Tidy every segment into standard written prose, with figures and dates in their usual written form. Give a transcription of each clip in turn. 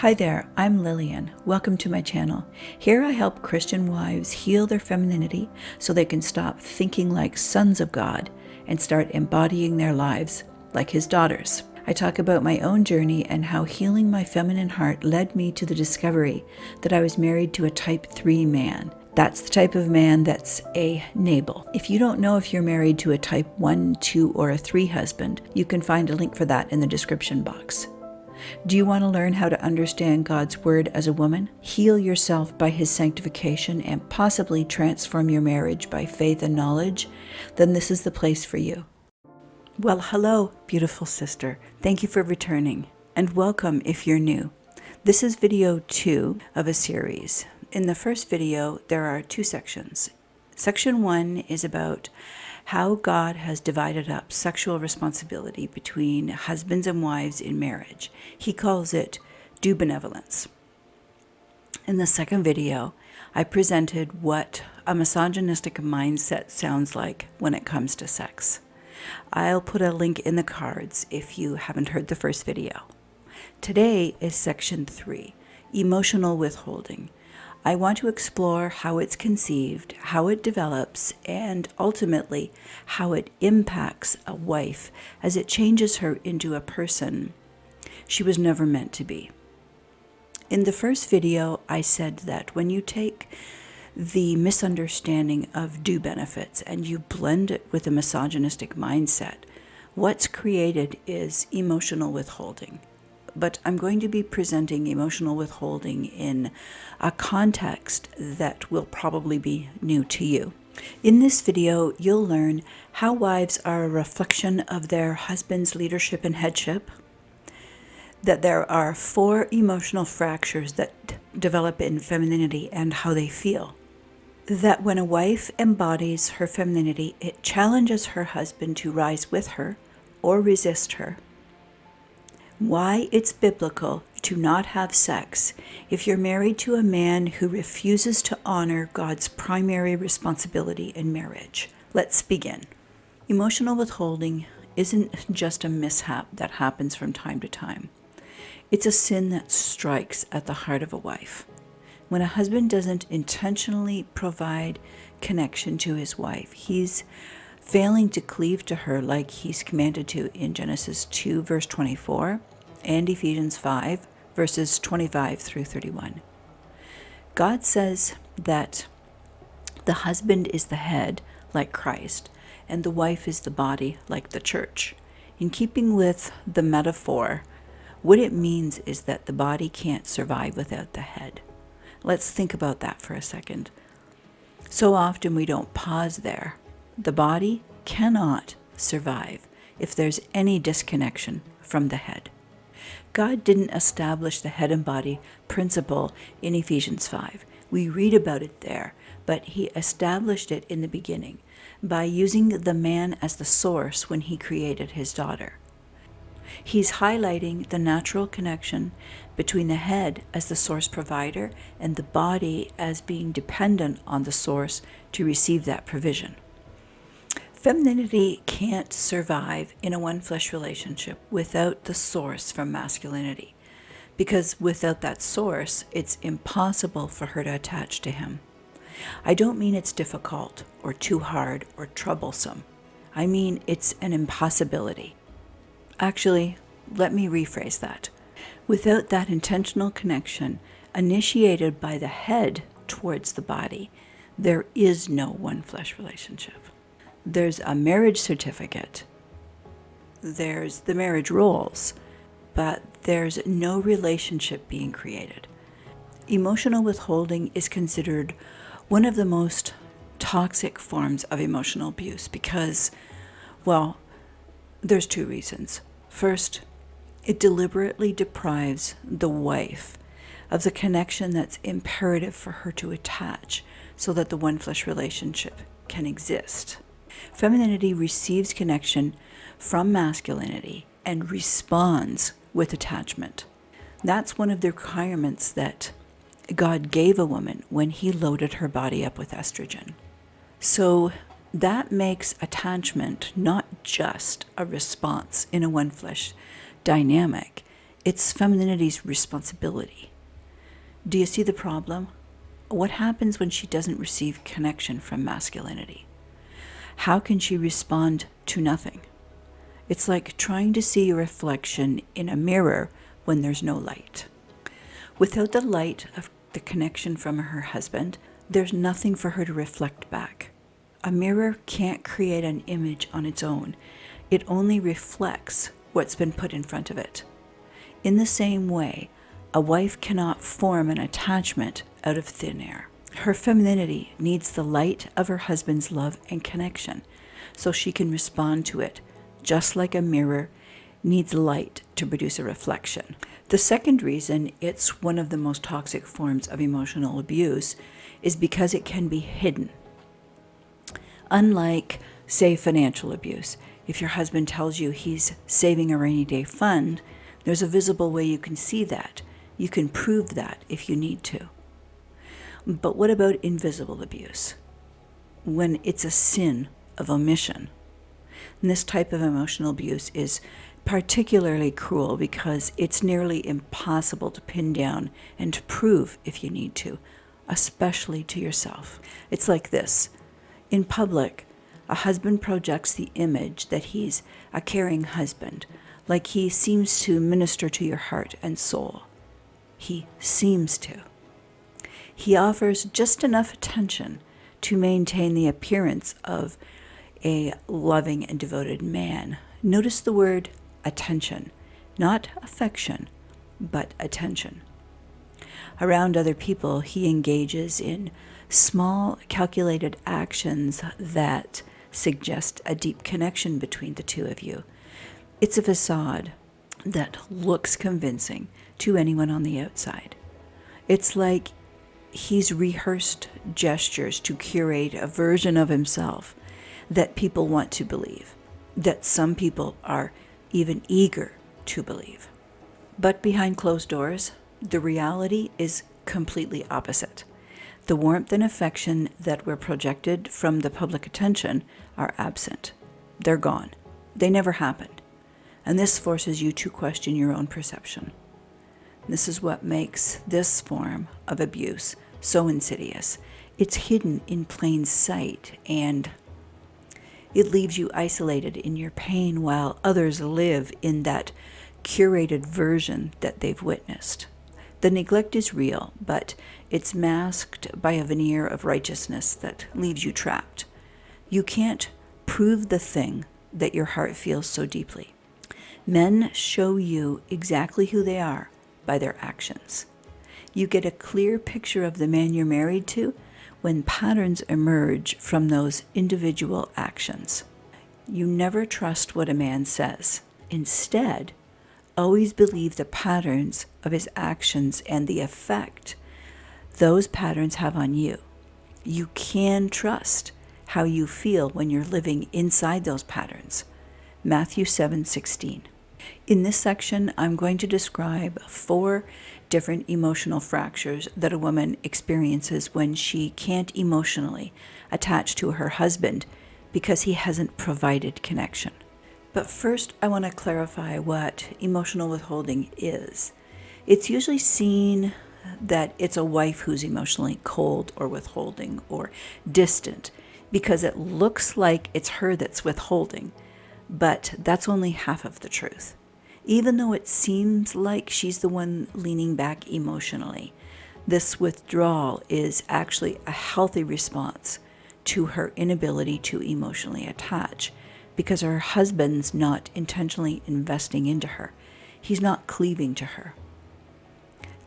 Hi there, I'm Lillian. Welcome to my channel. Here I help Christian wives heal their femininity so they can stop thinking like sons of God and start embodying their lives like His daughters. I talk about my own journey and how healing my feminine heart led me to the discovery that I was married to a type 3 man. That's the type of man that's a Nabal. If you don't know if you're married to a type 1, 2, or a 3 husband, you can find a link for that in the description box. Do you want to learn how to understand God's Word as a woman, heal yourself by His sanctification, and possibly transform your marriage by faith and knowledge? Then this is the place for you. Well, hello, beautiful sister. Thank you for returning, and welcome if you're new. This is video 2 of a series. In the first video, there are 2 sections. Section 1 is about how God has divided up sexual responsibility between husbands and wives in marriage. He calls it due benevolence. In the second video, I presented what a misogynistic mindset sounds like when it comes to sex. I'll put a link in the cards if you haven't heard the first video. Today is section 3, emotional withholding. I want to explore how it's conceived, how it develops, and ultimately how it impacts a wife as it changes her into a person she was never meant to be. In the first video, I said that when you take the misunderstanding of due benefits and you blend it with a misogynistic mindset, what's created is emotional withholding. But I'm going to be presenting emotional withholding in a context that will probably be new to you. In this video, you'll learn how wives are a reflection of their husband's leadership and headship, that there are 4 emotional fractures that develop in femininity and how they feel, that when a wife embodies her femininity, it challenges her husband to rise with her or resist her, why it's biblical to not have sex if you're married to a man who refuses to honor God's primary responsibility in marriage. Let's begin. Emotional withholding isn't just a mishap that happens from time to time. It's a sin that strikes at the heart of a wife. When a husband doesn't intentionally provide connection to his wife, he's failing to cleave to her like he's commanded to in Genesis 2, verse 24, and Ephesians 5, verses 25 through 31. God says that the husband is the head, like Christ, and the wife is the body, like the church. In keeping with the metaphor, what it means is that the body can't survive without the head. Let's think about that for a second. So often we don't pause there. The body cannot survive if there's any disconnection from the head. God didn't establish the head and body principle in Ephesians 5. We read about it there, but He established it in the beginning by using the man as the source when He created his daughter. He's highlighting the natural connection between the head as the source provider and the body as being dependent on the source to receive that provision. Femininity can't survive in a one-flesh relationship without the source from masculinity, because without that source, it's impossible for her to attach to him. I don't mean it's difficult or too hard or troublesome. I mean it's an impossibility. Actually, let me rephrase that. Without that intentional connection initiated by the head towards the body, there is no one-flesh relationship. There's a marriage certificate, there's the marriage roles, but there's no relationship being created. Emotional withholding is considered one of the most toxic forms of emotional abuse because, well, there's 2 reasons. First, it deliberately deprives the wife of the connection that's imperative for her to attach so that the one-flesh relationship can exist. Femininity receives connection from masculinity and responds with attachment. That's one of the requirements that God gave a woman when He loaded her body up with estrogen. So that makes attachment not just a response in a one-flesh dynamic. It's femininity's responsibility. Do you see the problem? What happens when she doesn't receive connection from masculinity? How can she respond to nothing? It's like trying to see a reflection in a mirror when there's no light. Without the light of the connection from her husband, there's nothing for her to reflect back. A mirror can't create an image on its own. It only reflects what's been put in front of it. In the same way, a wife cannot form an attachment out of thin air. Her femininity needs the light of her husband's love and connection so she can respond to it, just like a mirror needs light to produce a reflection. The second reason it's one of the most toxic forms of emotional abuse is because it can be hidden. Unlike, say, financial abuse, if your husband tells you he's saving a rainy day fund, there's a visible way you can see that. You can prove that if you need to. But what about invisible abuse? When it's a sin of omission. And this type of emotional abuse is particularly cruel because it's nearly impossible to pin down and to prove if you need to, especially to yourself. It's like this. In public, a husband projects the image that he's a caring husband, like he seems to minister to your heart and soul. He seems to. He offers just enough attention to maintain the appearance of a loving and devoted man. Notice the word attention, not affection, but attention. Around other people, he engages in small, calculated actions that suggest a deep connection between the two of you. It's a facade that looks convincing to anyone on the outside. It's like he's rehearsed gestures to curate a version of himself that people want to believe, that some people are even eager to believe. But behind closed doors, the reality is completely opposite. The warmth and affection that were projected from the public attention are absent. They're gone. They never happened. And this forces you to question your own perception. This is what makes this form of abuse so insidious. It's hidden in plain sight, and it leaves you isolated in your pain while others live in that curated version that they've witnessed. The neglect is real, but it's masked by a veneer of righteousness that leaves you trapped. You can't prove the thing that your heart feels so deeply. Men show you exactly who they are by their actions. You get a clear picture of the man you're married to when patterns emerge from those individual actions. You never trust what a man says. Instead, always believe the patterns of his actions and the effect those patterns have on you. You can trust how you feel when you're living inside those patterns. Matthew 7:16. In this section, I'm going to describe 4 different emotional fractures that a woman experiences when she can't emotionally attach to her husband because he hasn't provided connection. But first, I want to clarify what emotional withholding is. It's usually seen that it's a wife who's emotionally cold or withholding or distant because it looks like it's her that's withholding, but that's only half of the truth. Even though it seems like she's the one leaning back emotionally, this withdrawal is actually a healthy response to her inability to emotionally attach because her husband's not intentionally investing into her. He's not cleaving to her.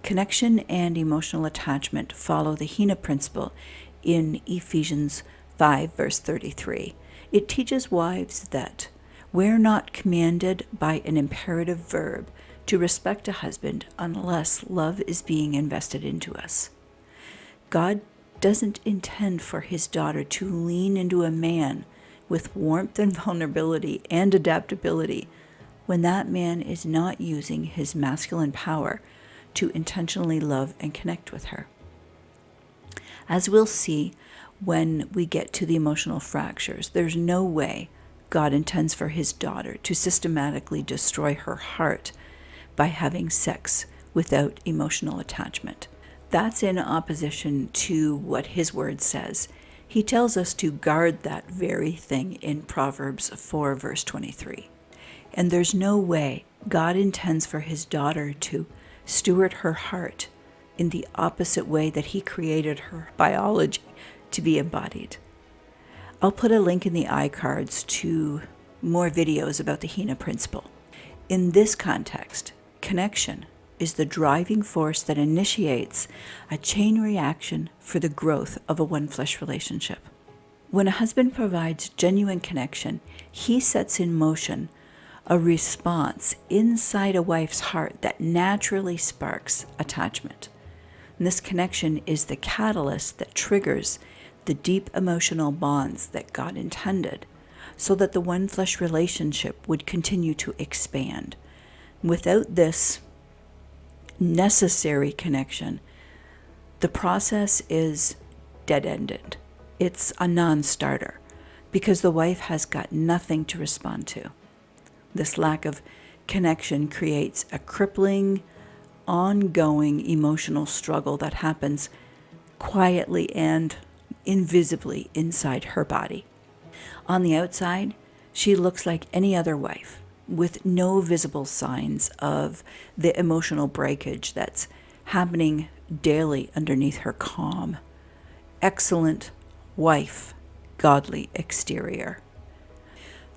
Connection and emotional attachment follow the Hina Principle in Ephesians 5, verse 33. It teaches wives that we're not commanded by an imperative verb to respect a husband unless love is being invested into us. God doesn't intend for his daughter to lean into a man with warmth and vulnerability and adaptability when that man is not using his masculine power to intentionally love and connect with her. As we'll see when we get to the emotional fractures, there's no way God intends for his daughter to systematically destroy her heart by having sex without emotional attachment. That's in opposition to what his word says. He tells us to guard that very thing in Proverbs 4, verse 23. And there's no way God intends for his daughter to steward her heart in the opposite way that he created her biology to be embodied. I'll put a link in the iCards to more videos about the Hina Principle. In this context, connection is the driving force that initiates a chain reaction for the growth of a one-flesh relationship. When a husband provides genuine connection, he sets in motion a response inside a wife's heart that naturally sparks attachment. And this connection is the catalyst that triggers the deep emotional bonds that God intended, so that the one-flesh relationship would continue to expand. Without this necessary connection, the process is dead-ended. It's a non-starter because the wife has got nothing to respond to. This lack of connection creates a crippling, ongoing emotional struggle that happens quietly and invisibly inside her body. On the outside, she looks like any other wife, with no visible signs of the emotional breakage that's happening daily underneath her calm, excellent wife, godly exterior.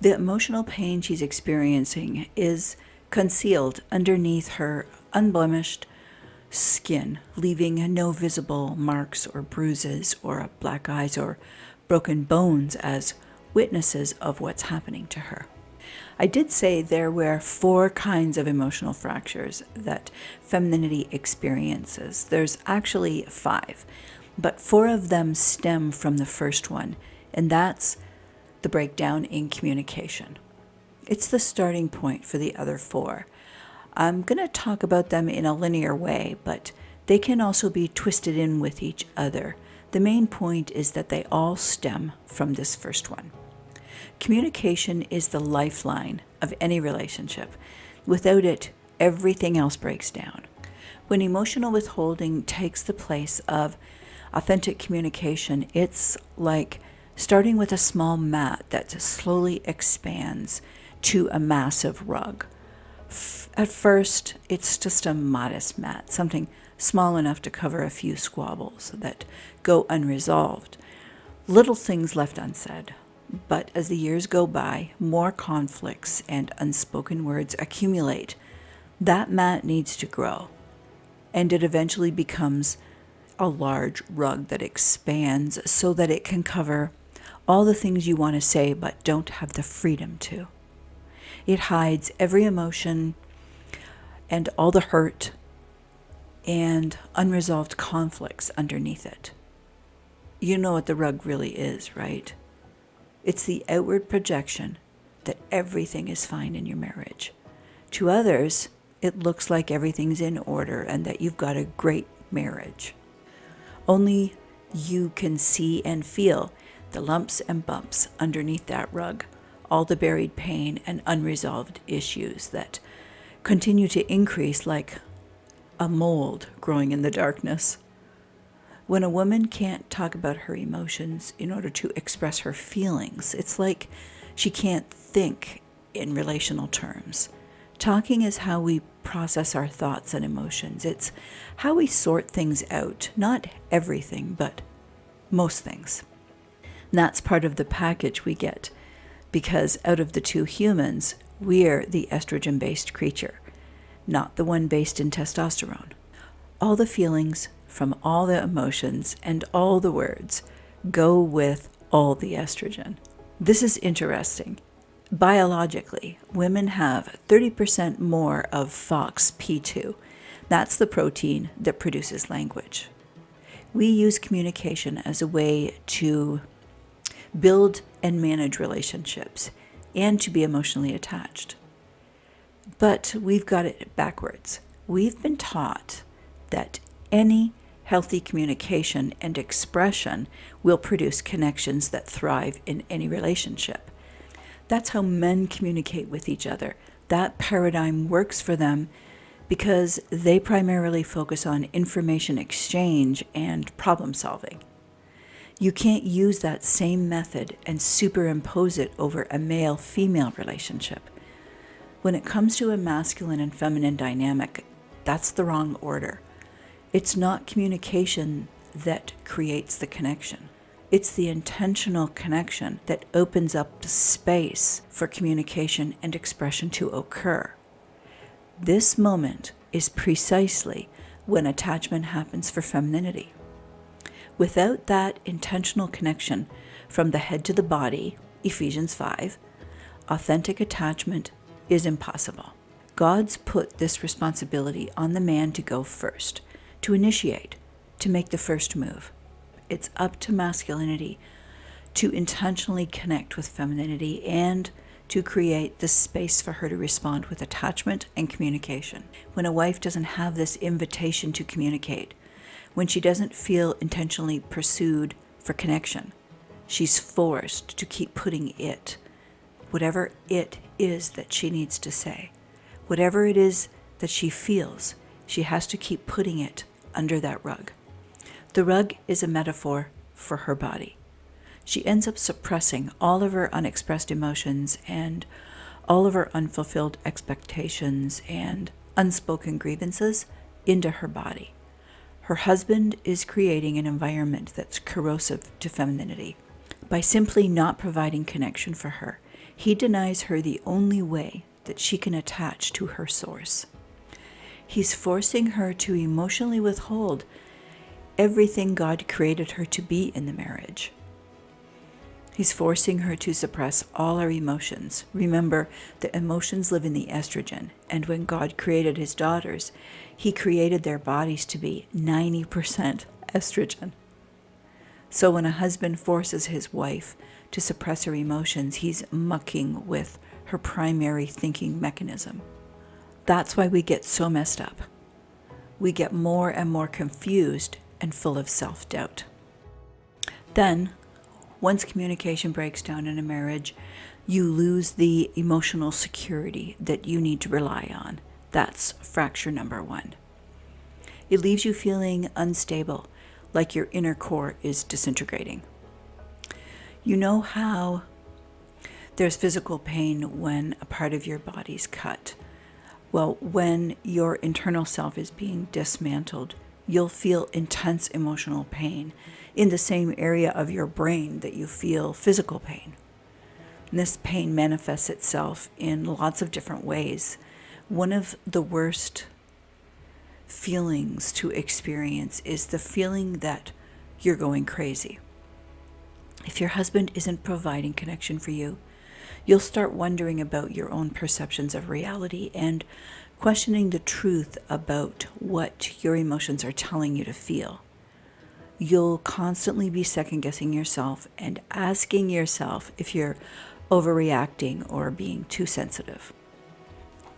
The emotional pain she's experiencing is concealed underneath her unblemished skin, leaving no visible marks or bruises or black eyes or broken bones as witnesses of what's happening to her. I did say there were 4 kinds of emotional fractures that femininity experiences. There's actually 5, but 4 of them stem from the first one, and that's the breakdown in communication. It's the starting point for the other 4. I'm going to talk about them in a linear way, but they can also be twisted in with each other. The main point is that they all stem from this first one. Communication is the lifeline of any relationship. Without it, everything else breaks down. When emotional withholding takes the place of authentic communication, it's like starting with a small mat that slowly expands to a massive rug. At first, it's just a modest mat, something small enough to cover a few squabbles that go unresolved, little things left unsaid. But as the years go by, more conflicts and unspoken words accumulate. That mat needs to grow, and it eventually becomes a large rug that expands so that it can cover all the things you want to say but don't have the freedom to. It hides every emotion and all the hurt and unresolved conflicts underneath it. You know what the rug really is, right? It's the outward projection that everything is fine in your marriage. To others, it looks like everything's in order and that you've got a great marriage. Only you can see and feel the lumps and bumps underneath that rug, all the buried pain and unresolved issues that continue to increase like a mold growing in the darkness. When a woman can't talk about her emotions in order to express her feelings, it's like she can't think in relational terms. Talking is how we process our thoughts and emotions. It's how we sort things out. Not everything, but most things. And that's part of the package we get, because out of the 2 humans, we're the estrogen-based creature, not the one based in testosterone. All the feelings from all the emotions and all the words go with all the estrogen. This is interesting. Biologically, women have 30% more of FOXP2. That's the protein that produces language. We use communication as a way to build and manage relationships and to be emotionally attached. But we've got it backwards. We've been taught that any healthy communication and expression will produce connections that thrive in any relationship. That's how men communicate with each other. That paradigm works for them because they primarily focus on information exchange and problem solving. You can't use that same method and superimpose it over a male-female relationship. When it comes to a masculine and feminine dynamic, that's the wrong order. It's not communication that creates the connection. It's the intentional connection that opens up the space for communication and expression to occur. This moment is precisely when attachment happens for femininity. Without that intentional connection from the head to the body, Ephesians 5, authentic attachment is impossible. God's put this responsibility on the man to go first, to initiate, to make the first move. It's up to masculinity to intentionally connect with femininity and to create the space for her to respond with attachment and communication. When a wife doesn't have this invitation to communicate, when she doesn't feel intentionally pursued for connection, she's forced to keep putting it, whatever it is that she needs to say, whatever it is that she feels, she has to keep putting it under that rug. The rug is a metaphor for her body. She ends up suppressing all of her unexpressed emotions and all of her unfulfilled expectations and unspoken grievances into her body. Her husband is creating an environment that's corrosive to femininity. By simply not providing connection for her, he denies her the only way that she can attach to her source. He's forcing her to emotionally withhold everything God created her to be in the marriage. He's forcing her to suppress all her emotions. Remember, the emotions live in the estrogen, and when God created his daughters, he created their bodies to be 90% estrogen. So when a husband forces his wife to suppress her emotions, he's mucking with her primary thinking mechanism. That's why we get so messed up. We get more and more confused and full of self-doubt. Then, once communication breaks down in a marriage, you lose the emotional security that you need to rely on. That's fracture number 1. It leaves you feeling unstable, like your inner core is disintegrating. You know how there's physical pain when a part of your body's cut? Well, when your internal self is being dismantled, you'll feel intense emotional pain in the same area of your brain that you feel physical pain. And this pain manifests itself in lots of different ways. One of the worst feelings to experience is the feeling that you're going crazy. If your husband isn't providing connection for you, you'll start wondering about your own perceptions of reality and questioning the truth about what your emotions are telling you to feel. You'll constantly be second-guessing yourself and asking yourself if you're overreacting or being too sensitive.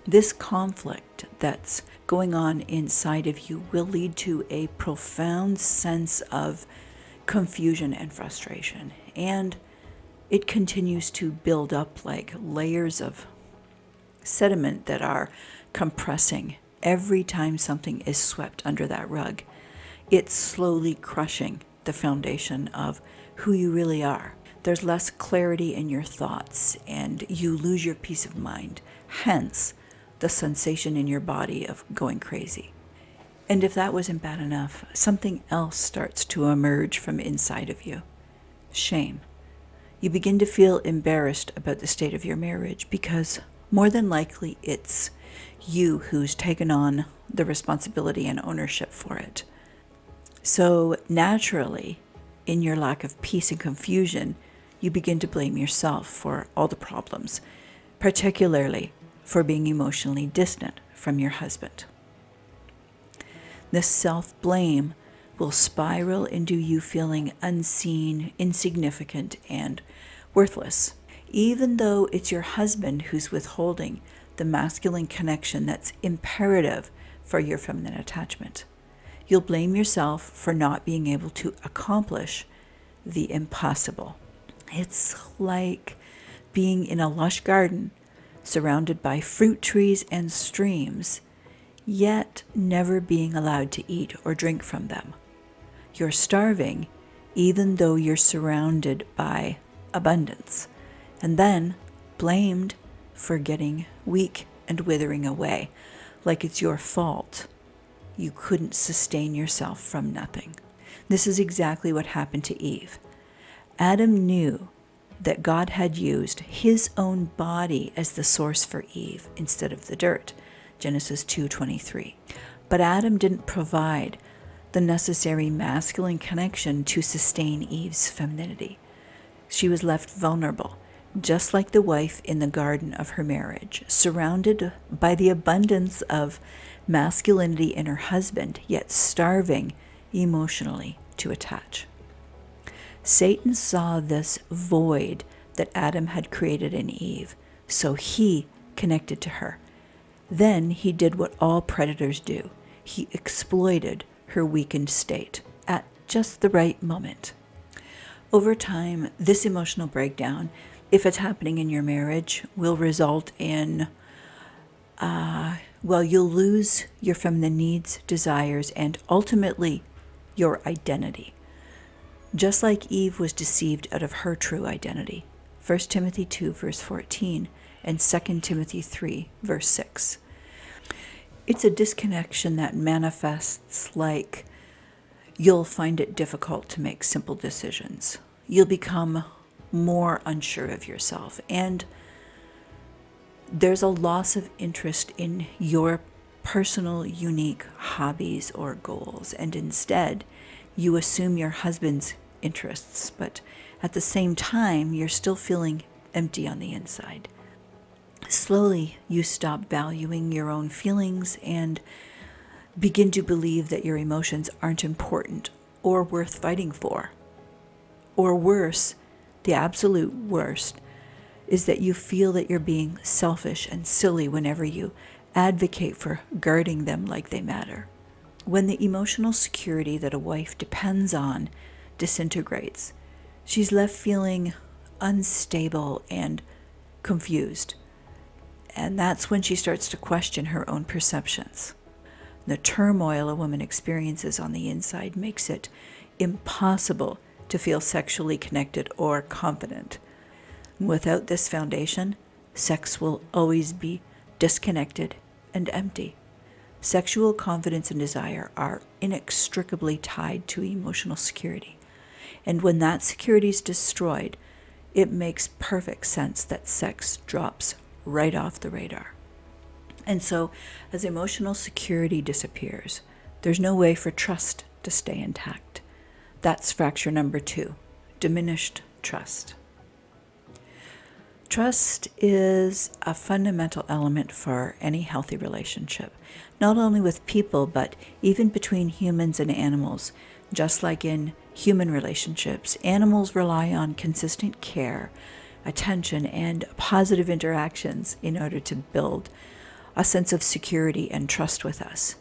This conflict that's going on inside of you will lead to a profound sense of confusion and frustration, and it continues to build up like layers of sediment that are compressing every time something is swept under that rug. It's slowly crushing the foundation of who you really are. There's less clarity in your thoughts, and you lose your peace of mind, hence the sensation in your body of going crazy. And if that wasn't bad enough, something else starts to emerge from inside of you. Shame. You begin to feel embarrassed about the state of your marriage because more than likely it's you who's taken on the responsibility and ownership for it. So naturally, in your lack of peace and confusion, you begin to blame yourself for all the problems, particularly for being emotionally distant from your husband. This self-blame will spiral into you feeling unseen, insignificant, and worthless, even though it's your husband who's withholding the masculine connection that's imperative for your feminine attachment. You'll blame yourself for not being able to accomplish the impossible. It's like being in a lush garden surrounded by fruit trees and streams, yet never being allowed to eat or drink from them. You're starving even though you're surrounded by abundance, and then blamed for getting weak and withering away, like it's your fault. You couldn't sustain yourself from nothing. This is exactly what happened to Eve. Adam knew that God had used his own body as the source for Eve instead of the dirt, Genesis 2:23. But Adam didn't provide the necessary masculine connection to sustain Eve's femininity. She was left vulnerable, just like the wife in the garden of her marriage, surrounded by the abundance of masculinity in her husband, yet starving emotionally to attach. Satan saw this void that Adam had created in Eve, so he connected to her. Then he did what all predators do. He exploited her weakened state at just the right moment. Over time, this emotional breakdown, if it's happening in your marriage, will result in, you'll lose your feminine needs, desires, and ultimately your identity. Just like Eve was deceived out of her true identity. 1 Timothy 2, verse 14, and 2 Timothy 3, verse 6. It's a disconnection that manifests like you'll find it difficult to make simple decisions. You'll become more unsure of yourself, and there's a loss of interest in your personal, unique hobbies or goals, and instead you assume your husband's interests, but at the same time you're still feeling empty on the inside. Slowly you stop valuing your own feelings and begin to believe that your emotions aren't important or worth fighting for. Or worse, the absolute worst, is that you feel that you're being selfish and silly whenever you advocate for guarding them like they matter. When the emotional security that a wife depends on disintegrates, she's left feeling unstable and confused. And that's when she starts to question her own perceptions. The turmoil a woman experiences on the inside makes it impossible to feel sexually connected or confident. Without this foundation, sex will always be disconnected and empty. Sexual confidence and desire are inextricably tied to emotional security. And when that security is destroyed, it makes perfect sense that sex drops right off the radar. And so, as emotional security disappears, there's no way for trust to stay intact. That's fracture number 2, diminished trust. Trust is a fundamental element for any healthy relationship, not only with people, but even between humans and animals. Just like in human relationships, animals rely on consistent care, attention, and positive interactions in order to build a sense of security and trust with us.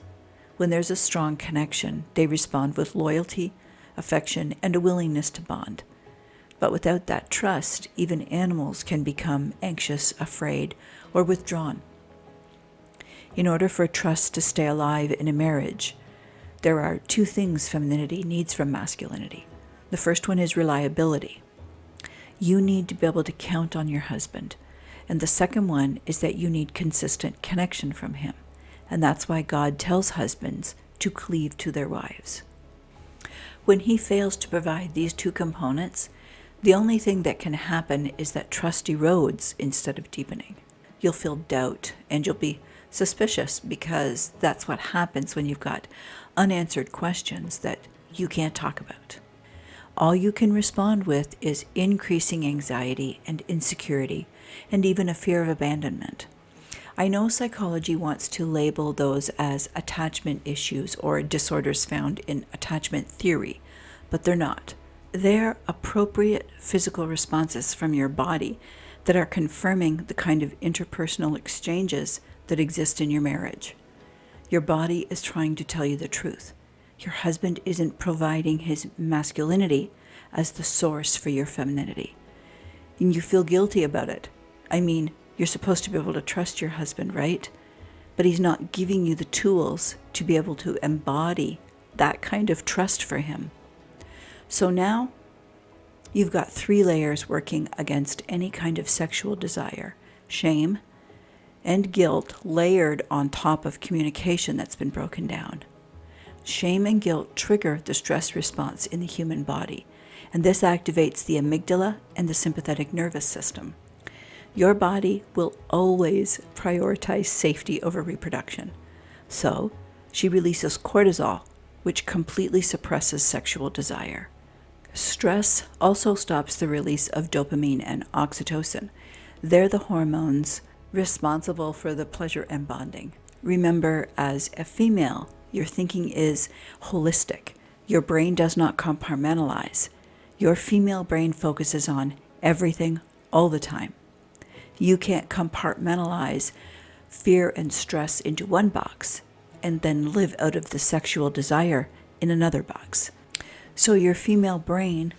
When there's a strong connection, they respond with loyalty, affection, and a willingness to bond. But without that trust, even animals can become anxious, afraid, or withdrawn. In order for trust to stay alive in a marriage, there are 2 things femininity needs from masculinity. The first one is reliability. You need to be able to count on your husband. And the second one is that you need consistent connection from him. And that's why God tells husbands to cleave to their wives. When he fails to provide these 2 components, the only thing that can happen is that trust erodes instead of deepening. You'll feel doubt and you'll be suspicious, because that's what happens when you've got unanswered questions that you can't talk about. All you can respond with is increasing anxiety and insecurity, and even a fear of abandonment. I know psychology wants to label those as attachment issues or disorders found in attachment theory, but they're not. They're appropriate physical responses from your body that are confirming the kind of interpersonal exchanges that exist in your marriage. Your body is trying to tell you the truth. Your husband isn't providing his masculinity as the source for your femininity. And you feel guilty about it. I mean, you're supposed to be able to trust your husband, right? but he's not giving you the tools to be able to embody that kind of trust for him. So now you've got 3 layers working against any kind of sexual desire: shame and guilt layered on top of communication that's been broken down. Shame and guilt trigger the stress response in the human body, and this activates the amygdala and the sympathetic nervous system. Your body will always prioritize safety over reproduction. So, she releases cortisol, which completely suppresses sexual desire. Stress also stops the release of dopamine and oxytocin. They're the hormones responsible for the pleasure and bonding. Remember, as a female, your thinking is holistic. Your brain does not compartmentalize. Your female brain focuses on everything all the time. You can't compartmentalize fear and stress into one box and then live out of the sexual desire in another box. So your female brain,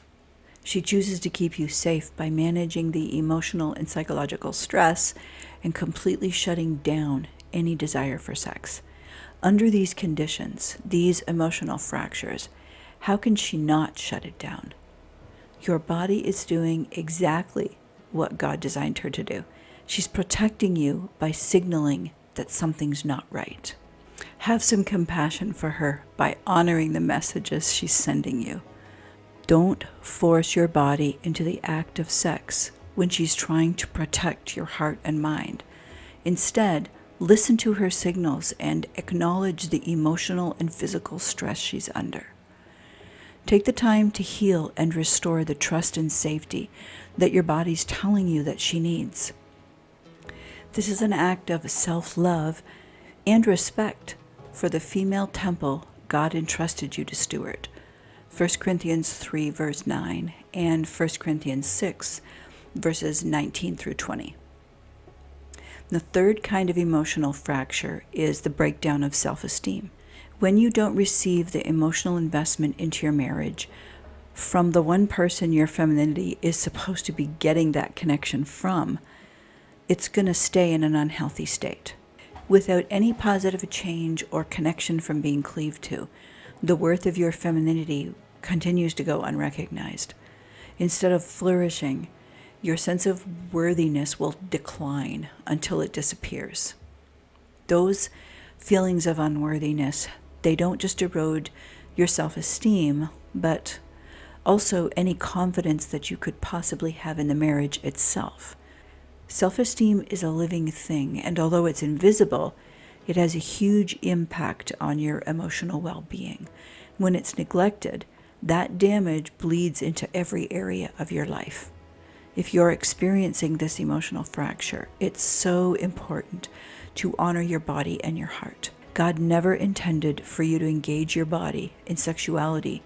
she chooses to keep you safe by managing the emotional and psychological stress and completely shutting down any desire for sex. Under these conditions, these emotional fractures, how can she not shut it down? Your body is doing exactly what God designed her to do. She's protecting you by signaling that something's not right. Have some compassion for her by honoring the messages she's sending you. Don't force your body into the act of sex when she's trying to protect your heart and mind. Instead, listen to her signals and acknowledge the emotional and physical stress she's under. Take the time to heal and restore the trust and safety that your body's telling you that she needs. This is an act of self-love and respect for the female temple God entrusted you to steward. 1 Corinthians 3 verse 9 and 1 Corinthians 6 verses 19 through 20. The third kind of emotional fracture is the breakdown of self-esteem. When you don't receive the emotional investment into your marriage from the one person your femininity is supposed to be getting that connection from, it's going to stay in an unhealthy state. Without any positive change or connection from being cleaved to, the worth of your femininity continues to go unrecognized. Instead of flourishing, your sense of worthiness will decline until it disappears. Those feelings of unworthiness, they don't just erode your self-esteem, but also any confidence that you could possibly have in the marriage itself. Self-esteem is a living thing, and although it's invisible, it has a huge impact on your emotional well-being. When it's neglected, that damage bleeds into every area of your life. If you're experiencing this emotional fracture, it's so important to honor your body and your heart. God never intended for you to engage your body in sexuality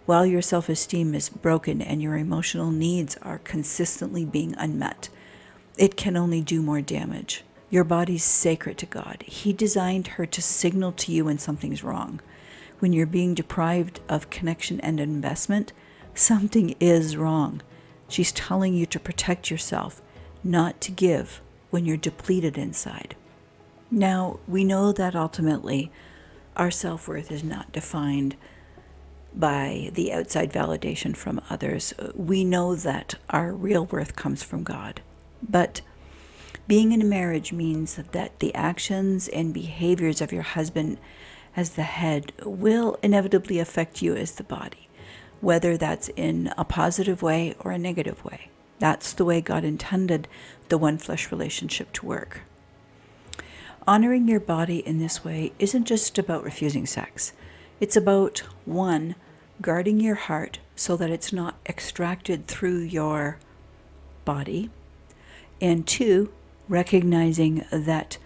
while your self-esteem is broken and your emotional needs are consistently being unmet. It can only do more damage. Your body's sacred to God. He designed her to signal to you when something's wrong. When you're being deprived of connection and investment, something is wrong. She's telling you to protect yourself, not to give when you're depleted inside. Now, we know that ultimately our self-worth is not defined by the outside validation from others. We know that our real worth comes from God. But being in a marriage means that the actions and behaviors of your husband as the head will inevitably affect you as the body, whether that's in a positive way or a negative way. That's the way God intended the one-flesh relationship to work. Honoring your body in this way isn't just about refusing sex. It's about, 1, guarding your heart so that it's not extracted through your body, and 2, recognizing that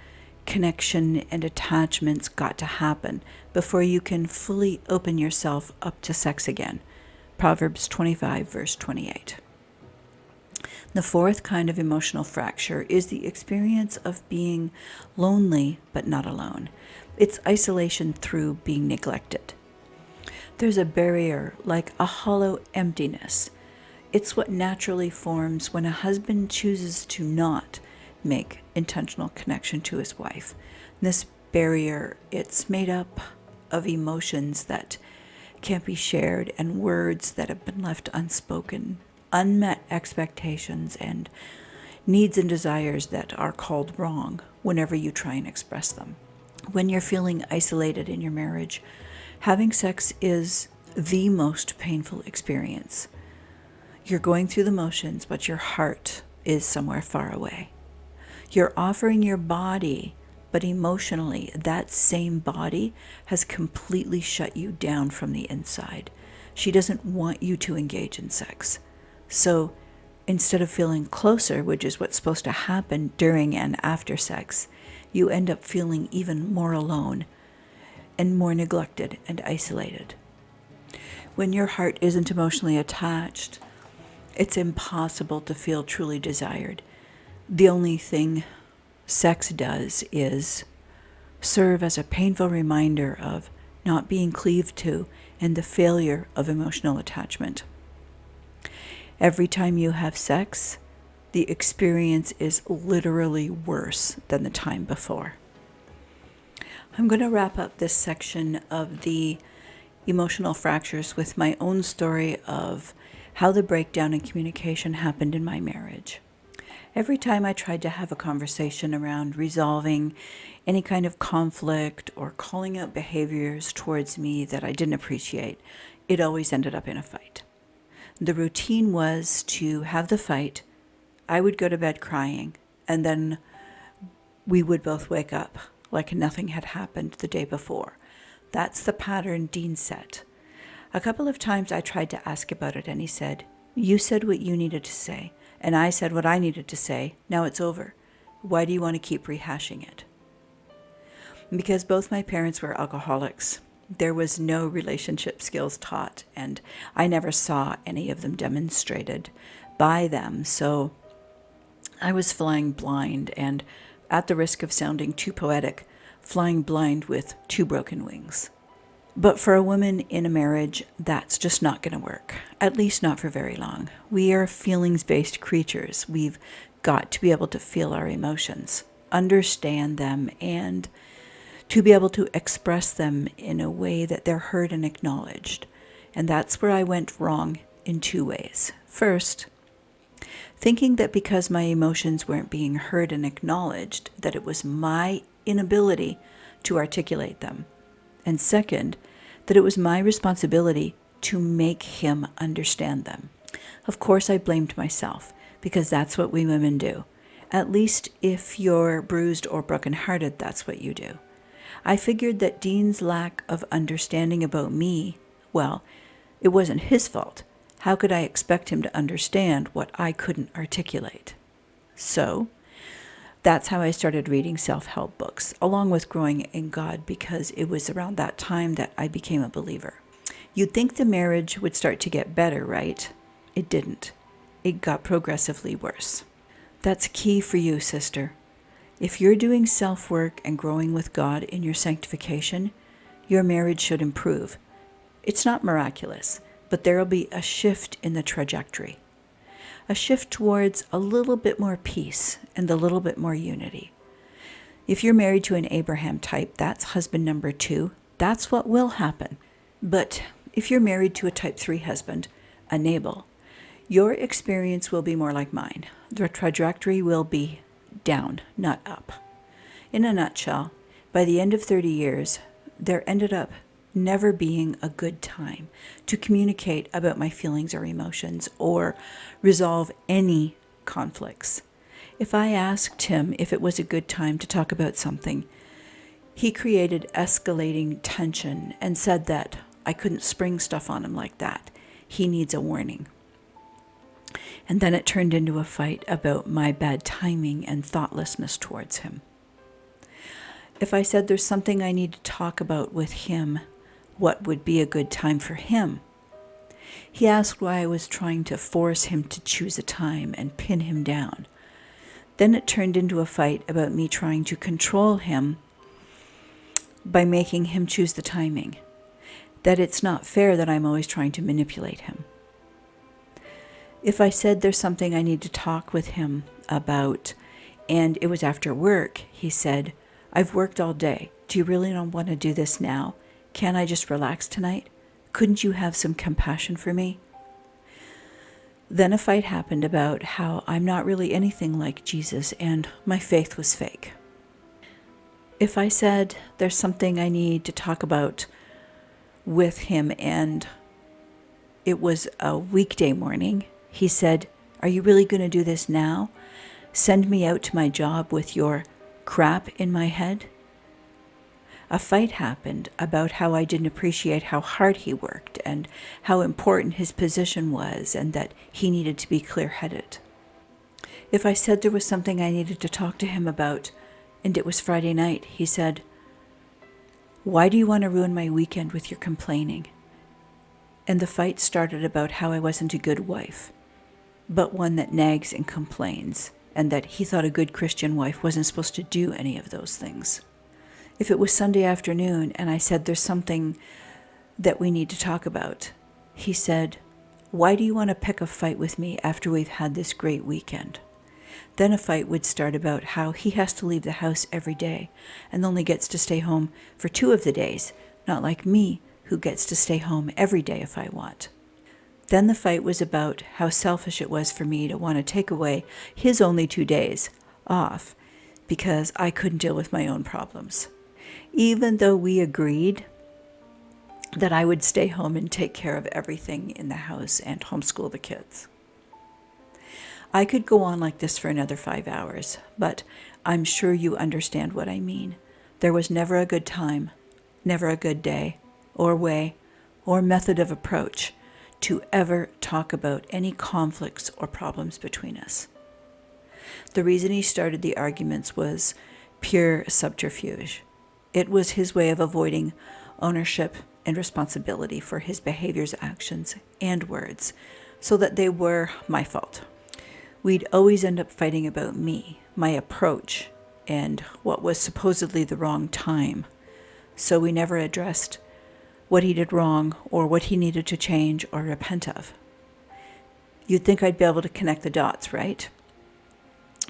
connection and attachment's got to happen before you can fully open yourself up to sex again. Proverbs 25, verse 28. The fourth kind of emotional fracture is the experience of being lonely but not alone. It's isolation through being neglected. There's a barrier, like a hollow emptiness. It's what naturally forms when a husband chooses to not make intentional connection to his wife. This barrier, it's made up of emotions that can't be shared and words that have been left unspoken, unmet expectations, and needs and desires that are called wrong whenever you try and express them. When you're feeling isolated in your marriage, having sex is the most painful experience. You're going through the motions, but your heart is somewhere far away. You're offering your body, but emotionally, that same body has completely shut you down from the inside. She doesn't want you to engage in sex. So instead of feeling closer, which is what's supposed to happen during and after sex, you end up feeling even more alone and more neglected and isolated. When your heart isn't emotionally attached, it's impossible to feel truly desired. The only thing sex does is serve as a painful reminder of not being cleaved to and the failure of emotional attachment. Every time you have sex, the experience is literally worse than the time before. I'm going to wrap up this section of the emotional fractures with my own story of how the breakdown in communication happened in my marriage. Every time I tried to have a conversation around resolving any kind of conflict or calling out behaviors towards me that I didn't appreciate, it always ended up in a fight. The routine was to have the fight, I would go to bed crying, and then we would both wake up like nothing had happened the day before. That's the pattern Dean set. A couple of times I tried to ask about it, and he said, "You said what you needed to say, and I said what I needed to say. Now it's over. Why do you want to keep rehashing it?" Because both my parents were alcoholics, there was no relationship skills taught, and I never saw any of them demonstrated by them. So I was flying blind, and at the risk of sounding too poetic, flying blind with two broken wings. But for a woman in a marriage, that's just not going to work, at least not for very long. We are feelings-based creatures. We've got to be able to feel our emotions, understand them, and to be able to express them in a way that they're heard and acknowledged. And that's where I went wrong in two ways. First, thinking that because my emotions weren't being heard and acknowledged, that it was my inability to articulate them. And second, that it was my responsibility to make him understand them. Of course, I blamed myself, because that's what we women do. At least if you're bruised or brokenhearted, that's what you do. I figured that Dean's lack of understanding about me, well, it wasn't his fault. How could I expect him to understand what I couldn't articulate? So that's how I started reading self-help books, along with growing in God, because it was around that time that I became a believer. You'd think the marriage would start to get better, right? It didn't. It got progressively worse. That's key for you, sister. If you're doing self-work and growing with God in your sanctification, your marriage should improve. It's not miraculous, but there will be a shift in the trajectory. A shift towards a little bit more peace and a little bit more unity. If you're married to an Abraham type, that's husband number 2. That's what will happen. But if you're married to a type 3 husband, a Nabal, your experience will be more like mine. The trajectory will be down, not up. In a nutshell, by the end of 30 years, there ended up never being a good time to communicate about my feelings or emotions or resolve any conflicts. If I asked him if it was a good time to talk about something, he created escalating tension and said that I couldn't spring stuff on him like that. He needs a warning. And then it turned into a fight about my bad timing and thoughtlessness towards him. If I said there's something I need to talk about with him, what would be a good time for him? He asked why I was trying to force him to choose a time and pin him down. Then it turned into a fight about me trying to control him by making him choose the timing. That it's not fair that I'm always trying to manipulate him. If I said there's something I need to talk with him about, and it was after work, he said, I've worked all day. Do you really not want to do this now? Can't I just relax tonight? Couldn't you have some compassion for me? Then a fight happened about how I'm not really anything like Jesus and my faith was fake. If I said there's something I need to talk about with him and it was a weekday morning, he said, "Are you really going to do this now? Send me out to my job with your crap in my head?" A fight happened about how I didn't appreciate how hard he worked and how important his position was and that he needed to be clear-headed. If I said there was something I needed to talk to him about and it was Friday night, he said, "Why do you want to ruin my weekend with your complaining?" And the fight started about how I wasn't a good wife, but one that nags and complains, and that he thought a good Christian wife wasn't supposed to do any of those things. If it was Sunday afternoon and I said there's something that we need to talk about, he said, "Why do you want to pick a fight with me after we've had this great weekend?" Then a fight would start about how he has to leave the house every day and only gets to stay home for 2 of the days, not like me, who gets to stay home every day if I want. Then the fight was about how selfish it was for me to want to take away his only 2 days off because I couldn't deal with my own problems. Even though we agreed that I would stay home and take care of everything in the house and homeschool the kids. I could go on like this for another 5 hours, but I'm sure you understand what I mean. There was never a good time, never a good day, or way, or method of approach to ever talk about any conflicts or problems between us. The reason he started the arguments was pure subterfuge. It was his way of avoiding ownership and responsibility for his behaviors, actions, and words, so that they were my fault. We'd always end up fighting about me, my approach, and what was supposedly the wrong time. So we never addressed what he did wrong or what he needed to change or repent of. You'd think I'd be able to connect the dots, right?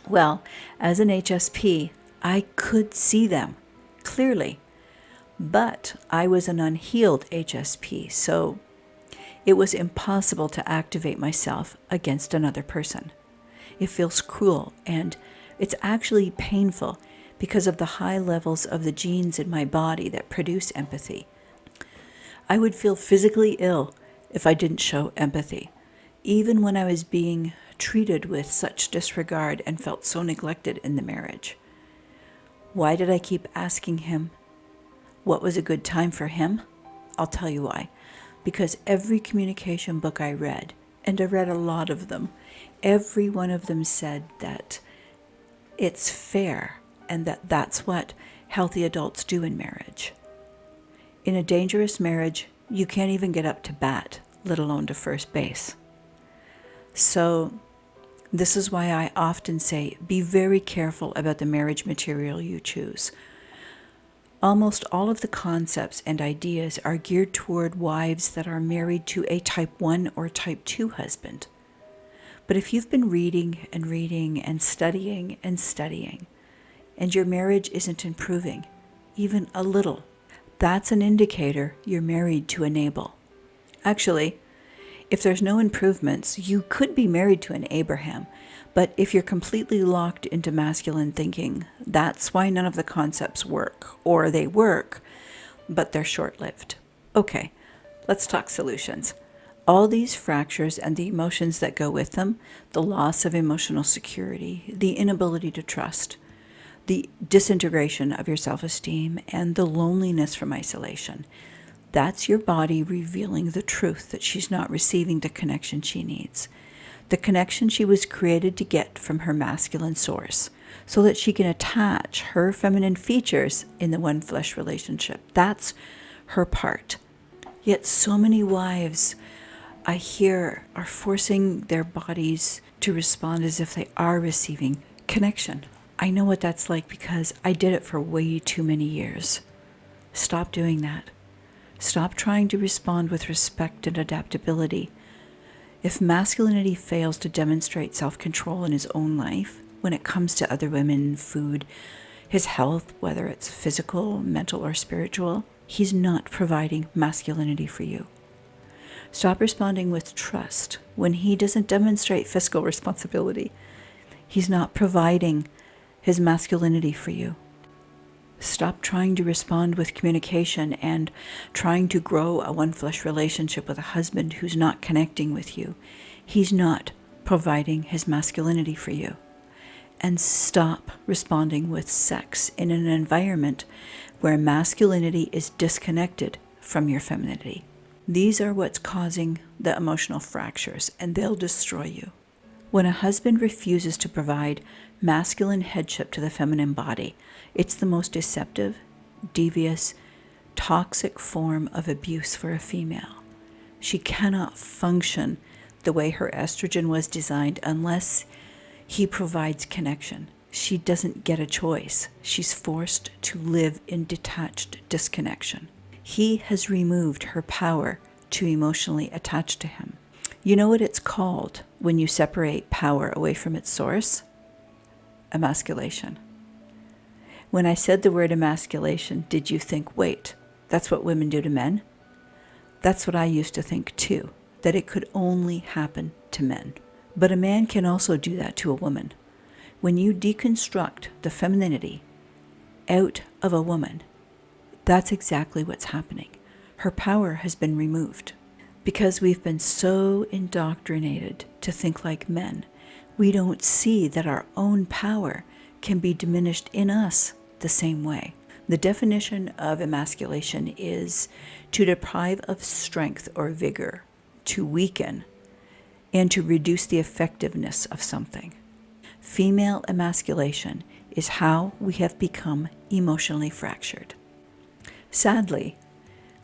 Well, as an HSP, I could see them clearly, but I was an unhealed HSP, so it was impossible to activate myself against another person. It feels cruel, and it's actually painful because of the high levels of the genes in my body that produce empathy. I would feel physically ill if I didn't show empathy, even when I was being treated with such disregard and felt so neglected in the marriage. Why did I keep asking him what was a good time for him? I'll tell you why. Because every communication book I read, and I read a lot of them, every one of them said that it's fair and that that's what healthy adults do in marriage. In a dangerous marriage, you can't even get up to bat, let alone to first base. So this is why I often say, be very careful about the marriage material you choose. Almost all of the concepts and ideas are geared toward wives that are married to a type 1 or type 2 husband. But if you've been reading and studying, and your marriage isn't improving, even a little, that's an indicator you're married to enable. Actually, if there's no improvements, you could be married to an Abraham. But if you're completely locked into masculine thinking, that's why none of the concepts work. Or they work, but they're short-lived. Okay, let's talk solutions. All these fractures and the emotions that go with them, the loss of emotional security, the inability to trust, the disintegration of your self-esteem, and the loneliness from isolation, that's your body revealing the truth that she's not receiving the connection she needs. The connection she was created to get from her masculine source, so that she can attach her feminine features in the one flesh relationship. That's her part. Yet so many wives I hear are forcing their bodies to respond as if they are receiving connection. I know what that's like because I did it for way too many years. Stop doing that. Stop trying to respond with respect and adaptability. If masculinity fails to demonstrate self-control in his own life, when it comes to other women, food, his health, whether it's physical, mental, or spiritual, he's not providing masculinity for you. Stop responding with trust when he doesn't demonstrate fiscal responsibility. He's not providing his masculinity for you. Stop trying to respond with communication and trying to grow a one-flesh relationship with a husband who's not connecting with you. He's not providing his masculinity for you. And stop responding with sex in an environment where masculinity is disconnected from your femininity. These are what's causing the emotional fractures, and they'll destroy you. When a husband refuses to provide masculine headship to the feminine body, it's the most deceptive, devious, toxic form of abuse for a female. She cannot function the way her estrogen was designed unless he provides connection. She doesn't get a choice. She's forced to live in detached disconnection. He has removed her power to emotionally attach to him. You know what it's called when you separate power away from its source? Emasculation. When I said the word emasculation, did you think, wait, that's what women do to men? That's what I used to think too, that it could only happen to men. But a man can also do that to a woman. When you deconstruct the femininity out of a woman, that's exactly what's happening. Her power has been removed. Because we've been so indoctrinated to think like men, we don't see that our own power can be diminished in us the same way. The definition of emasculation is to deprive of strength or vigor, to weaken, and to reduce the effectiveness of something. Female emasculation is how we have become emotionally fractured. Sadly,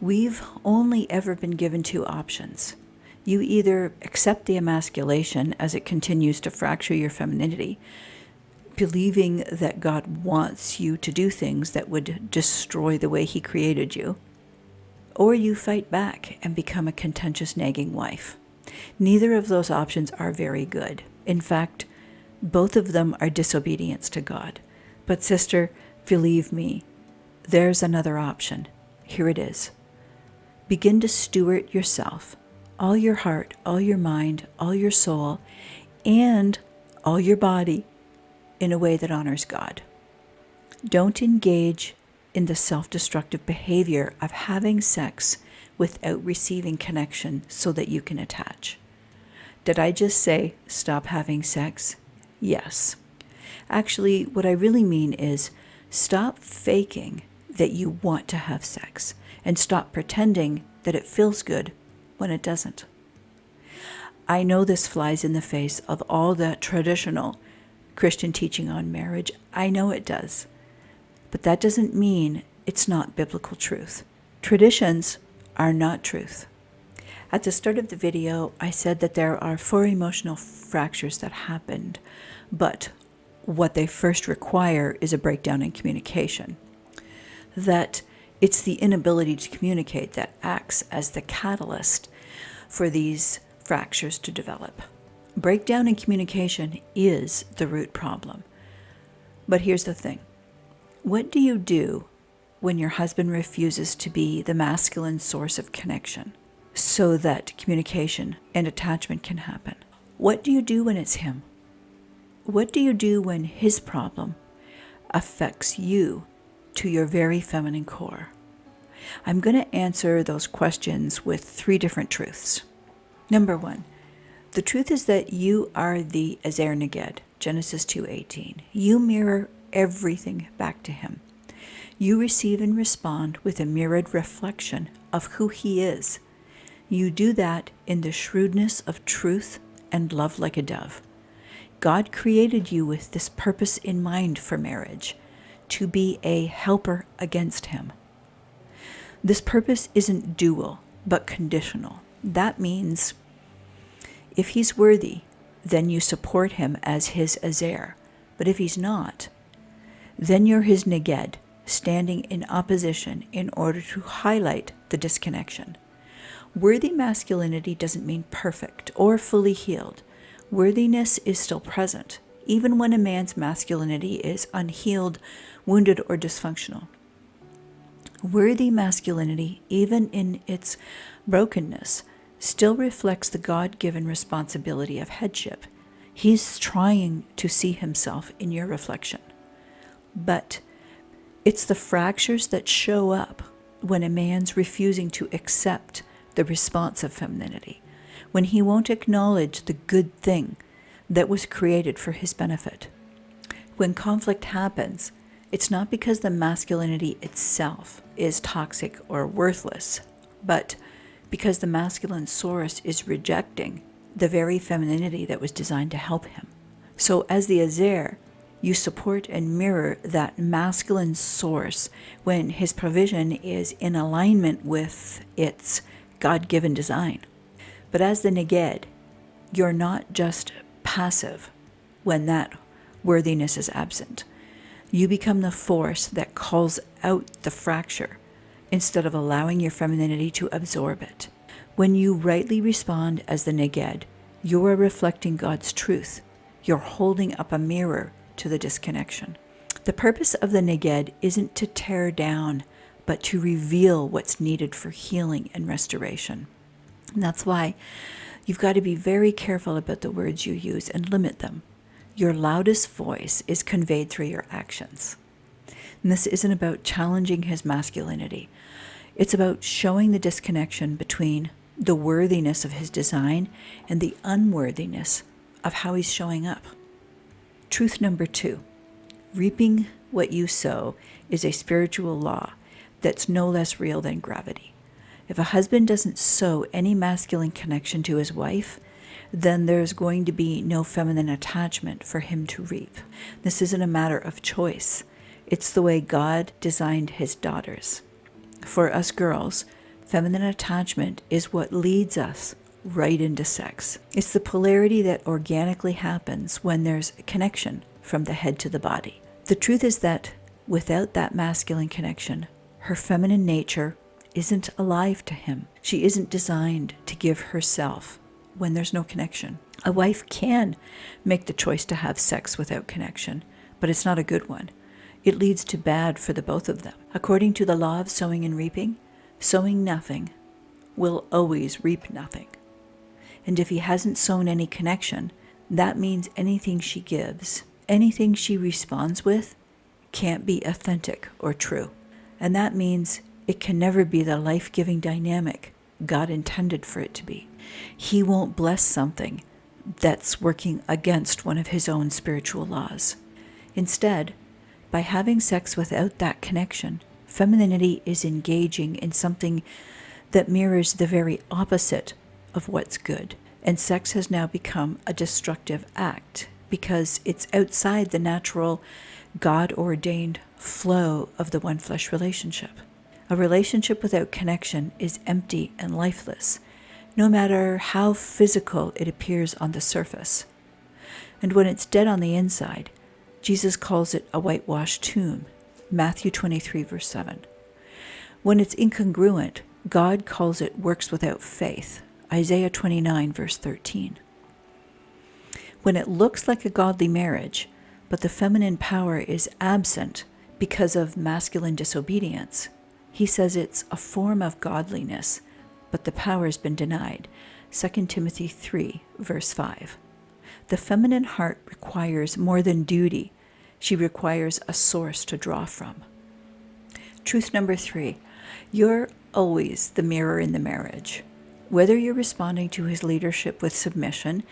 we've only ever been given two options. You either accept the emasculation as it continues to fracture your femininity, believing that God wants you to do things that would destroy the way he created you, or you fight back and become a contentious, nagging wife. Neither of those options are very good. In fact, both of them are disobedience to God. But sister, believe me, there's another option. Here it is. Begin to steward yourself, all your heart, all your mind, all your soul, and all your body in a way that honors God. Don't engage in the self-destructive behavior of having sex without receiving connection so that you can attach. Did I just say stop having sex? Yes. Actually, what I really mean is stop faking that you want to have sex and stop pretending that it feels good when it doesn't. I know this flies in the face of all the traditional Christian teaching on marriage. I know it does. But that doesn't mean it's not biblical truth. Traditions are not truth. At the start of the video, I said that there are 4 emotional fractures that happened, but what they first require is a breakdown in communication. That it's the inability to communicate that acts as the catalyst for these fractures to develop. Breakdown in communication is the root problem. But here's the thing. What do you do when your husband refuses to be the masculine source of connection so that communication and attachment can happen? What do you do when it's him? What do you do when his problem affects you to your very feminine core? I'm going to answer those questions with 3 different truths. Number 1, the truth is that you are the Ezer Neged, Genesis 2:18. You mirror everything back to him. You receive and respond with a mirrored reflection of who he is. You do that in the shrewdness of truth and love like a dove. God created you with this purpose in mind for marriage, to be a helper against him. This purpose isn't dual, but conditional. That means if he's worthy, then you support him as his Ezer. But if he's not, then you're his Neged, standing in opposition in order to highlight the disconnection. Worthy masculinity doesn't mean perfect or fully healed. Worthiness is still present. even when a man's masculinity is unhealed, wounded, or dysfunctional. Worthy masculinity, even in its brokenness, still reflects the God-given responsibility of headship. He's trying to see himself in your reflection. But it's the fractures that show up when a man's refusing to accept the response of femininity, when he won't acknowledge the good thing that was created for his benefit. When conflict happens, it's not because the masculinity itself is toxic or worthless, but because the masculine source is rejecting the very femininity that was designed to help him. So as the Ezer, you support and mirror that masculine source when his provision is in alignment with its God-given design. But as the Neged, you're not just passive when that worthiness is absent. You become the force that calls out the fracture instead of allowing your femininity to absorb it. When you rightly respond as the Neged, you are reflecting God's truth. You're holding up a mirror to the disconnection. The purpose of the Neged isn't to tear down, but to reveal what's needed for healing and restoration. And that's why you've got to be very careful about the words you use and limit them. Your loudest voice is conveyed through your actions. And this isn't about challenging his masculinity. It's about showing the disconnection between the worthiness of his design and the unworthiness of how he's showing up. Truth number 2, reaping what you sow is a spiritual law that's no less real than gravity. If a husband doesn't sow any masculine connection to his wife, then there's going to be no feminine attachment for him to reap. This isn't a matter of choice. It's the way God designed his daughters. For us girls, feminine attachment is what leads us right into sex. It's the polarity that organically happens when there's a connection from the head to the body. The truth is that without that masculine connection, her feminine nature isn't alive to him. She isn't designed to give herself when there's no connection. A wife can make the choice to have sex without connection, but it's not a good one. It leads to bad for the both of them. According to the law of sowing and reaping, sowing nothing will always reap nothing. And if he hasn't sown any connection, that means anything she gives, anything she responds with, can't be authentic or true. And that means it can never be the life-giving dynamic God intended for it to be. He won't bless something that's working against one of his own spiritual laws. Instead, by having sex without that connection, femininity is engaging in something that mirrors the very opposite of what's good. And sex has now become a destructive act because it's outside the natural, God-ordained flow of the one-flesh relationship. A relationship without connection is empty and lifeless, no matter how physical it appears on the surface. And when it's dead on the inside, Jesus calls it a whitewashed tomb, Matthew 23, verse 7. When it's incongruent, God calls it works without faith, Isaiah 29, verse 13. When it looks like a godly marriage, but the feminine power is absent because of masculine disobedience, he says it's a form of godliness, but the power has been denied, 2 Timothy 3, verse 5. The feminine heart requires more than duty. She requires a source to draw from. Truth number 3, you're always the mirror in the marriage. Whether you're responding to his leadership with submission,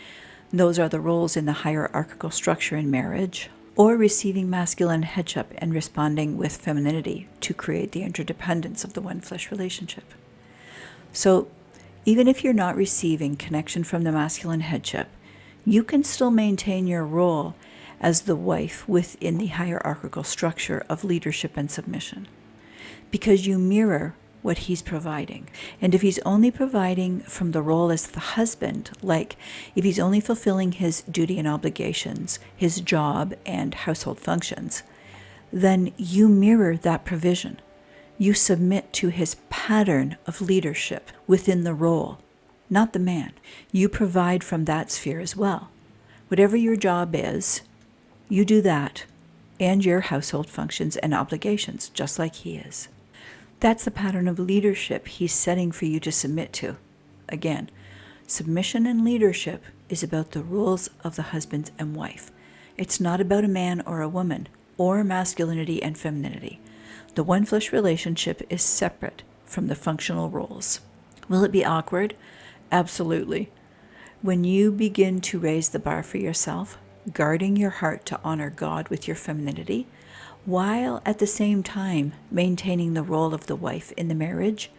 those are the roles in the hierarchical structure in marriage, or receiving masculine headship and responding with femininity to create the interdependence of the one-flesh relationship. So, even if you're not receiving connection from the masculine headship, you can still maintain your role as the wife within the hierarchical structure of leadership and submission, because you mirror what he's providing. And if he's only providing from the role as the husband, like if he's only fulfilling his duty and obligations, his job and household functions, then you mirror that provision. You submit to his pattern of leadership within the role, not the man. You provide from that sphere as well. Whatever your job is, You do that and your household functions and obligations, just like he is. That's the pattern of leadership he's setting for you to submit to. Again, submission and leadership is about the roles of the husband and wife. It's not about a man or a woman, or masculinity and femininity. The one flesh relationship is separate from the functional roles. Will it be awkward? Absolutely. When you begin to raise the bar for yourself, guarding your heart to honor God with your femininity, while at the same time maintaining the role of the wife in the marriage,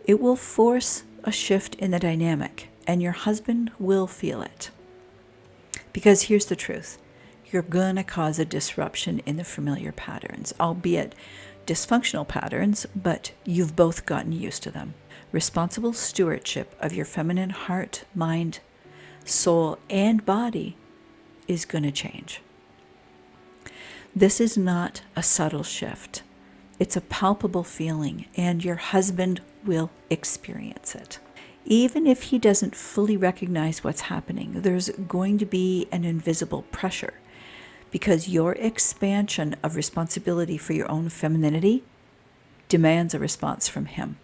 it will force a shift in the dynamic, and your husband will feel it. Because here's the truth. You're going to cause a disruption in the familiar patterns, albeit dysfunctional patterns, but you've both gotten used to them. Responsible stewardship of your feminine heart, mind, soul, and body is going to change. This is not a subtle shift. It's a palpable feeling, and your husband will experience it. Even if he doesn't fully recognize what's happening, there's going to be an invisible pressure because your expansion of responsibility for your own femininity demands a response from him.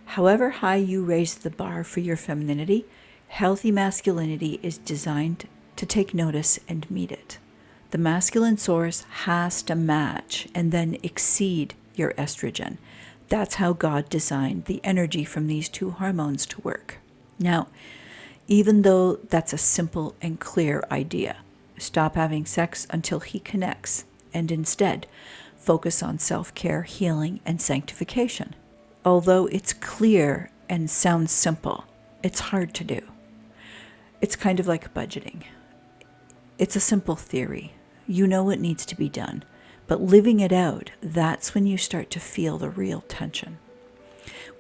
However high you raise the bar for your femininity, healthy masculinity is designed to take notice and meet it. The masculine source has to match and then exceed your estrogen. That's how God designed the energy from these two hormones to work. Now, even though that's a simple and clear idea, stop having sex until he connects, and instead focus on self-care, healing, and sanctification. Although it's clear and sounds simple, it's hard to do. It's kind of like budgeting. It's a simple theory. You know what needs to be done. But living it out, that's when you start to feel the real tension.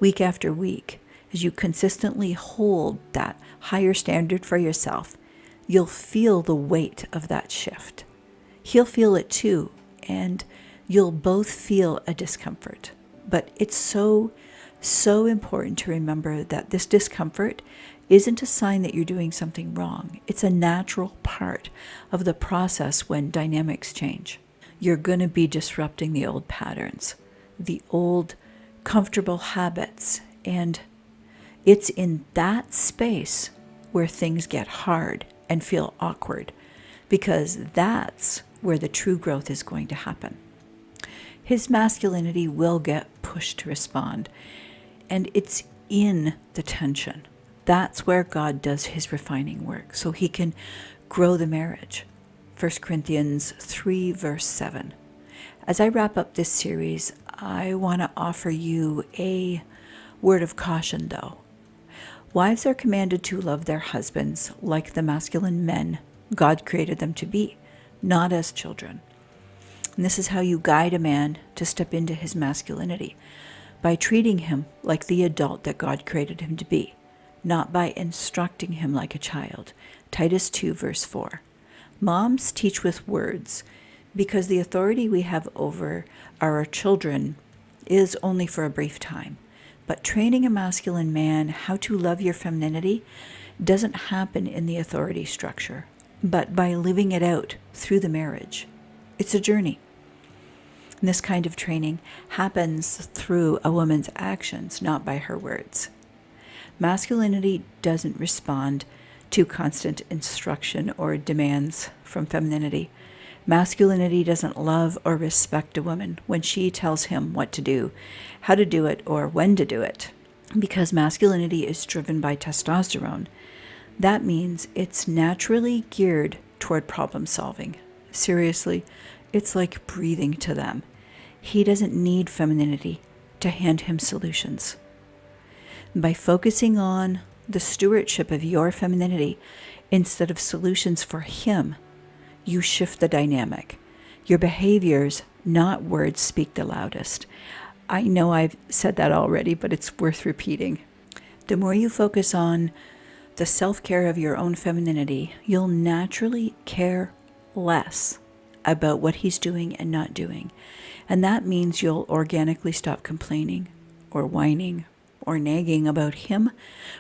Week after week, as you consistently hold that higher standard for yourself, you'll feel the weight of that shift. He'll feel it too, and you'll both feel a discomfort. But it's so important to remember that this discomfort isn't a sign that you're doing something wrong. It's a natural part of the process when dynamics change. You're going to be disrupting the old patterns, the old comfortable habits, and it's in that space where things get hard and feel awkward, because that's where the true growth is going to happen. His masculinity will get pushed to respond, and it's in the tension. That's where God does his refining work, so he can grow the marriage. 1 Corinthians 3, verse 7. As I wrap up this series, I want to offer you a word of caution, though. Wives are commanded to love their husbands like the masculine men God created them to be, not as children. And this is how you guide a man to step into his masculinity, by treating him like the adult that God created him to be, not by instructing him like a child. Titus 2, verse 4. Moms teach with words because the authority we have over our children is only for a brief time. But training a masculine man how to love your femininity doesn't happen in the authority structure, but by living it out through the marriage. It's a journey. And this kind of training happens through a woman's actions, not by her words. Masculinity doesn't respond to constant instruction or demands from femininity. Masculinity doesn't love or respect a woman when she tells him what to do, how to do it, or when to do it. Because masculinity is driven by testosterone, that means it's naturally geared toward problem solving. Seriously, it's like breathing to them. He doesn't need femininity to hand him solutions. By focusing on the stewardship of your femininity instead of solutions for him, you shift the dynamic. Your behaviors, not words, speak the loudest. I know I've said that already, but it's worth repeating. The more you focus on the self-care of your own femininity, you'll naturally care less about what he's doing and not doing. And that means you'll organically stop complaining or whining or nagging about him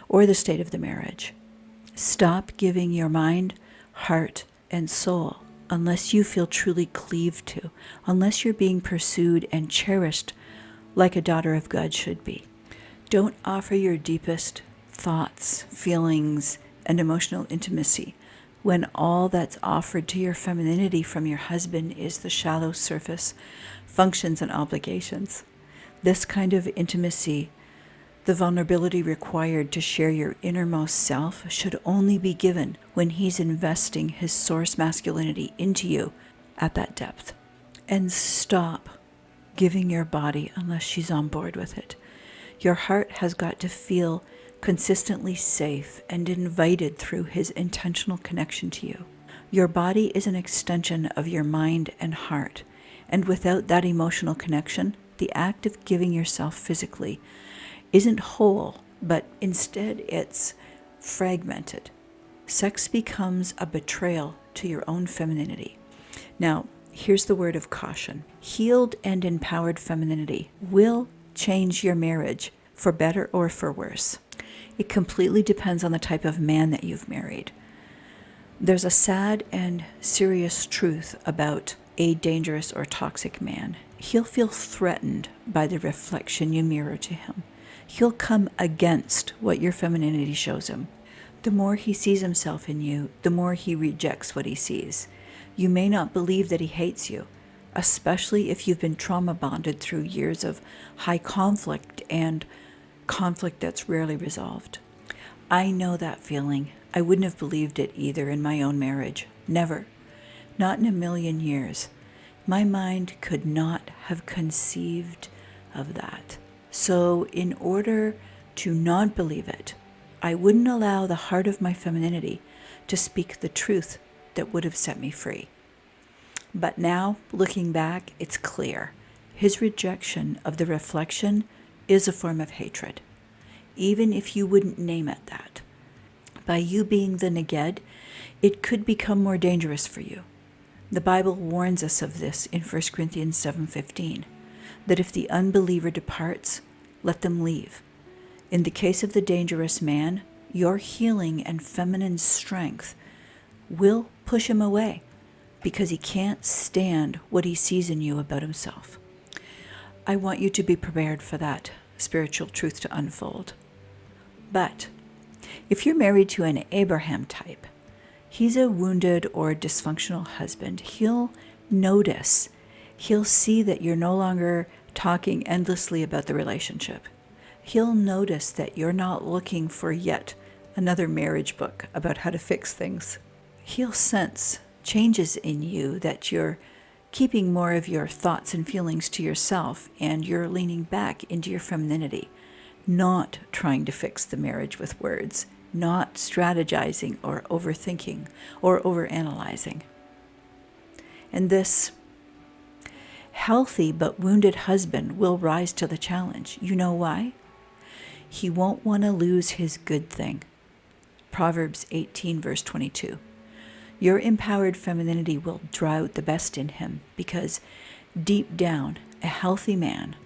or the state of the marriage. Stop giving your mind, heart, and soul unless you feel truly cleaved to, unless you're being pursued and cherished like a daughter of God should be. Don't offer your deepest thoughts, feelings, and emotional intimacy when all that's offered to your femininity from your husband is the shallow surface functions and obligations. This kind of intimacy, the vulnerability required to share your innermost self, should only be given when he's investing his source masculinity into you at that depth. And stop giving your body unless she's on board with it. Your heart has got to feel consistently safe and invited through his intentional connection to you. Your body is an extension of your mind and heart, and without that emotional connection, the act of giving yourself physically isn't whole, but instead it's fragmented. Sex becomes a betrayal to your own femininity. Now, here's the word of caution. Healed and empowered femininity will change your marriage for better or for worse. It completely depends on the type of man that you've married. There's a sad and serious truth about a dangerous or toxic man. He'll feel threatened by the reflection you mirror to him. He'll come against what your femininity shows him. The more he sees himself in you, the more he rejects what he sees. You may not believe that he hates you, especially if you've been trauma bonded through years of high conflict and conflict that's rarely resolved. I know that feeling. I wouldn't have believed it either in my own marriage. Never. Not in a million years. My mind could not have conceived of that. So in order to not believe it, I wouldn't allow the heart of my femininity to speak the truth that would have set me free. But now, looking back, it's clear. His rejection of the reflection is a form of hatred, even if you wouldn't name it that. By you being the Neged, it could become more dangerous for you. The Bible warns us of this in 1 Corinthians 7:15, that if the unbeliever departs, let them leave. In the case of the dangerous man, your healing and feminine strength will push him away because he can't stand what he sees in you about himself. I want you to be prepared for that spiritual truth to unfold. But if you're married to an Abraham type, he's a wounded or dysfunctional husband. He'll notice, he'll see that you're no longer talking endlessly about the relationship. He'll notice that you're not looking for yet another marriage book about how to fix things. He'll sense changes in you, that you're keeping more of your thoughts and feelings to yourself, and you're leaning back into your femininity, not trying to fix the marriage with words, not strategizing or overthinking or overanalyzing. And this healthy but wounded husband will rise to the challenge. You know why? He won't want to lose his good thing. Proverbs 18, verse 22. Your empowered femininity will draw out the best in him, because deep down, a healthy man,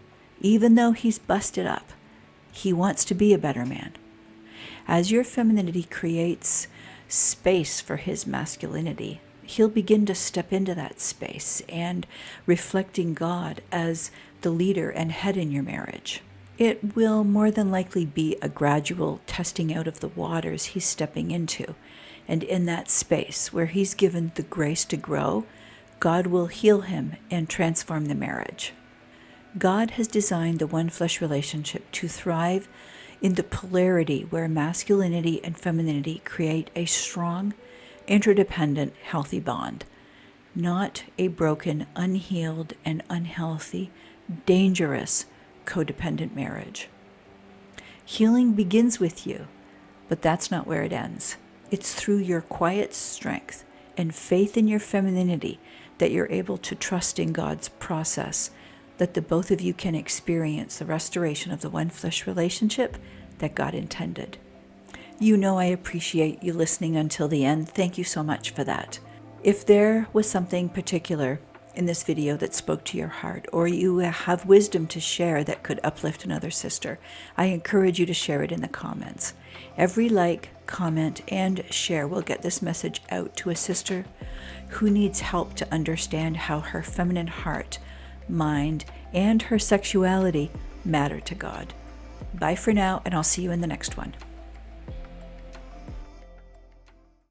even though he's busted up, he wants to be a better man. As your femininity creates space for his masculinity, he'll begin to step into that space and reflecting God as the leader and head in your marriage. It will more than likely be a gradual testing out of the waters he's stepping into. And in that space where he's given the grace to grow, God will heal him and transform the marriage. God has designed the one-flesh relationship to thrive in the polarity where masculinity and femininity create a strong, interdependent, healthy bond, not a broken, unhealed, and unhealthy, dangerous, codependent marriage. Healing begins with you, but that's not where it ends. It's through your quiet strength and faith in your femininity that you're able to trust in God's process, that the both of you can experience the restoration of the one-flesh relationship that God intended. You know I appreciate you listening until the end. Thank you so much for that. If there was something particular in this video that spoke to your heart, or you have wisdom to share that could uplift another sister, I encourage you to share it in the comments. Every like, comment, and share will get this message out to a sister who needs help to understand how her feminine heart, mind, and her sexuality matter to God. Bye for now, and I'll see you in the next one.